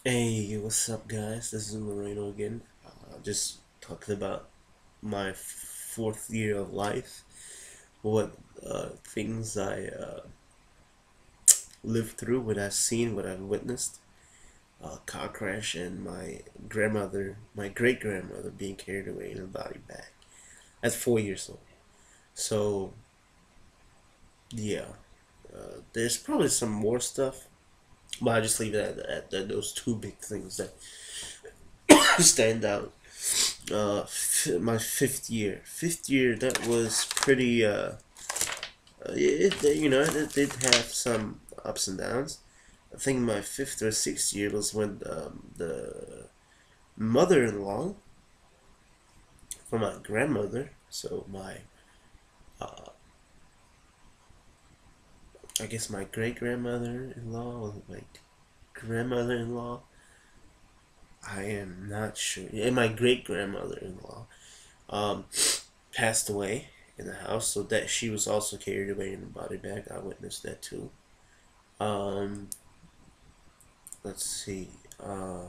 Hey, what's up, guys? This is Moreno again. Just talking about my fourth year of life, what things I lived through, what I've seen, what I've witnessed. Car crash and my great grandmother being carried away in a body bag at 4 years old. So, yeah, there's probably some more stuff, but I just leave it at those two big things that stand out. My fifth year that was pretty it did have some ups and downs. I think my fifth or sixth year was when the mother-in-law for my grandmother, so my uh, I guess my great grandmother-in-law or my grandmother-in-law, I am not sure, and my great grandmother-in-law um passed away in the house, so that she was also carried away in a body bag. I witnessed that too. Um, let's see. Uh,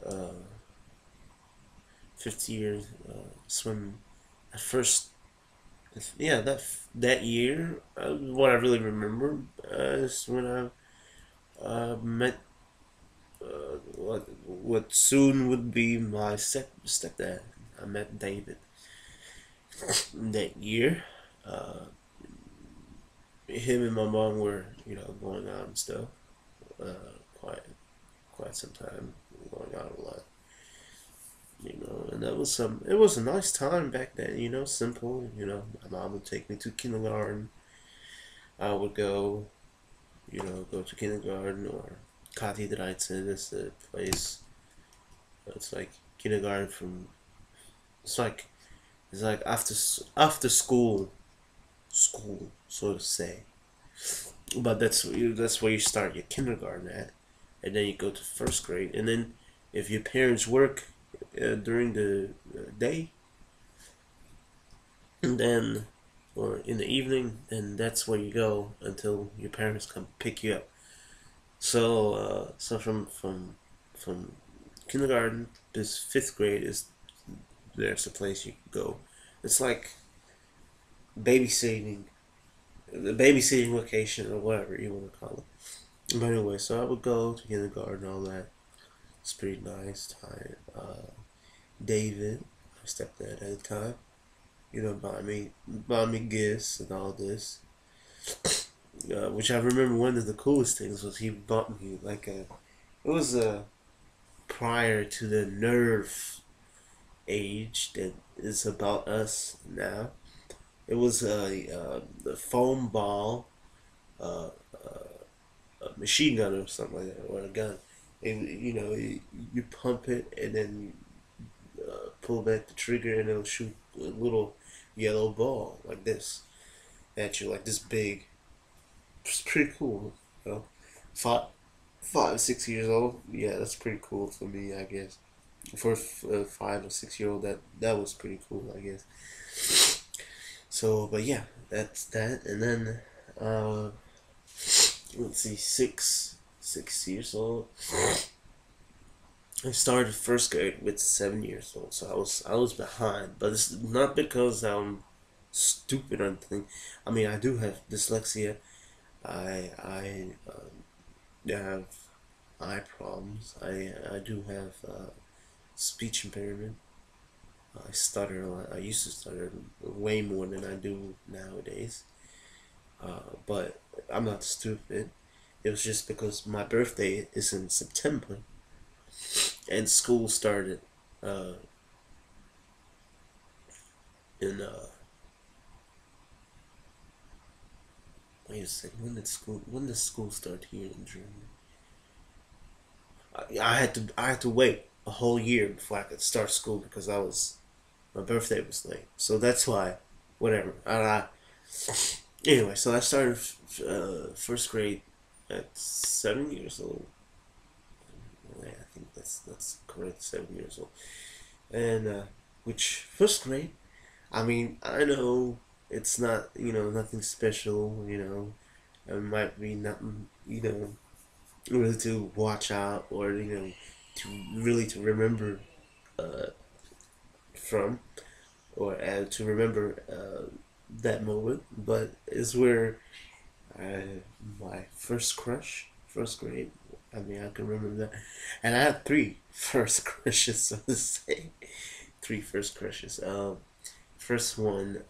uh, 50 years. Swim. At first, yeah, that year, what I really remember is when I met what soon would be my stepdad. I met David that year. Uh, Him and my mom were going out and stuff. Quite some time, going out a lot. And that was some. It was a nice time back then. Simple. My mom would take me to kindergarten. I would go to kindergarten or Kati Dreizehn is the place. It's like kindergarten from. It's like after school, so to say. But that's where you start your kindergarten at, and then you go to first grade, and then if your parents work during the day, and then or in the evening, then that's where you go until your parents come pick you up. So from kindergarten to fifth grade is there's a place you can go. It's like babysitting, the babysitting location or whatever you want to call it. But anyway, so I would go to kindergarten, all that. It's pretty nice time. David, my stepdad at the time, buy me gifts and all this. Which I remember one of the coolest things was he bought me like it was prior to the Nerf age that is about us now. It was the foam ball, uh, a machine gun or something like that, or a gun. And you pump it and then pull back the trigger and it'll shoot a little yellow ball like this at you, like this big. It's pretty cool. You know? Five, 5, 6 years old. Yeah, that's pretty cool for me, I guess. For a 5 or 6 year old, that was pretty cool, I guess. So, but yeah, that's that. And then, uh, let's see, 6 years old. I started first grade with 7 years old, so I was behind. But it's not because I'm stupid or anything. I mean, I do have dyslexia. I have eye problems. I do have speech impairment. I stutter a lot. I used to stutter way more than I do nowadays. But I'm not stupid. It was just because my birthday is in September, and school started uh, in wait a second. When did school start here in Germany? I had to wait a whole year before I could start school because my birthday was late. So that's why, whatever. Anyway, so I started first grade at 7 years old. Yeah, I think that's correct. 7 years old, and which first grade? I mean, I know it's not nothing special. It might be nothing. really to watch out, or to really to remember uh, from, or to remember that moment. But it's where my first crush, first grade. I mean, I can remember that, and I had three first crushes. So to say, three first crushes. First one,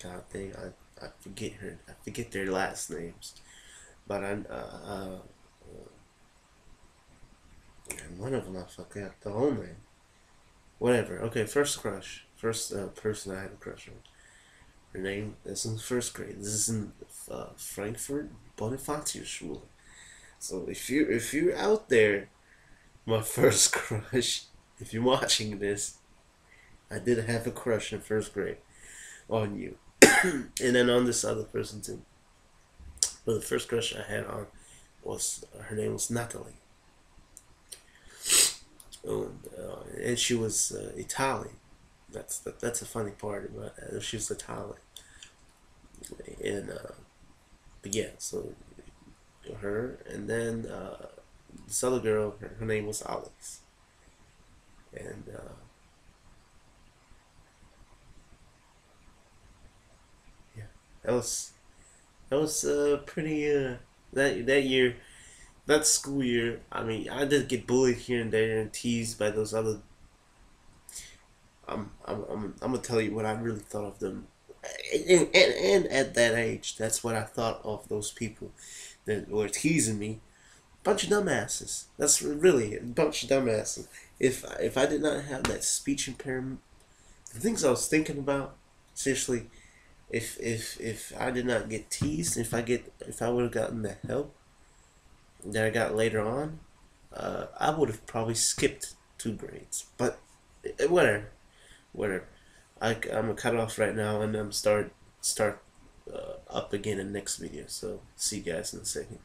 God dang, I forget her. I forget their last names, but and one of them I forgot the whole name. Whatever. Okay, first crush, first person I had a crush on. Her name is in first grade. This is in Frankfurt Bonifatius. So if you're out there, my first crush, if you're watching this, I did have a crush in first grade on you, and then on this other person too. But the first crush I had on was her name was Natalie, and she was Italian. That's a funny part about that. She was Italian, and but yeah, so her, and then this other girl, her name was Alex, and yeah, that was pretty that year, that school year. I mean, I did get bullied here and there and teased by those other. I'm gonna tell you what I really thought of them, and at that age, that's what I thought of those people that were teasing me. Bunch of dumbasses. That's really a bunch of dumbasses. If I did not have that speech impairment, the things I was thinking about, seriously, if I did not get teased, if I would have gotten the help that I got later on, I would have probably skipped 2 grades. But whatever, whatever. I'm gonna cut off right now, and I'm start up again in the next video. So see you guys in a second.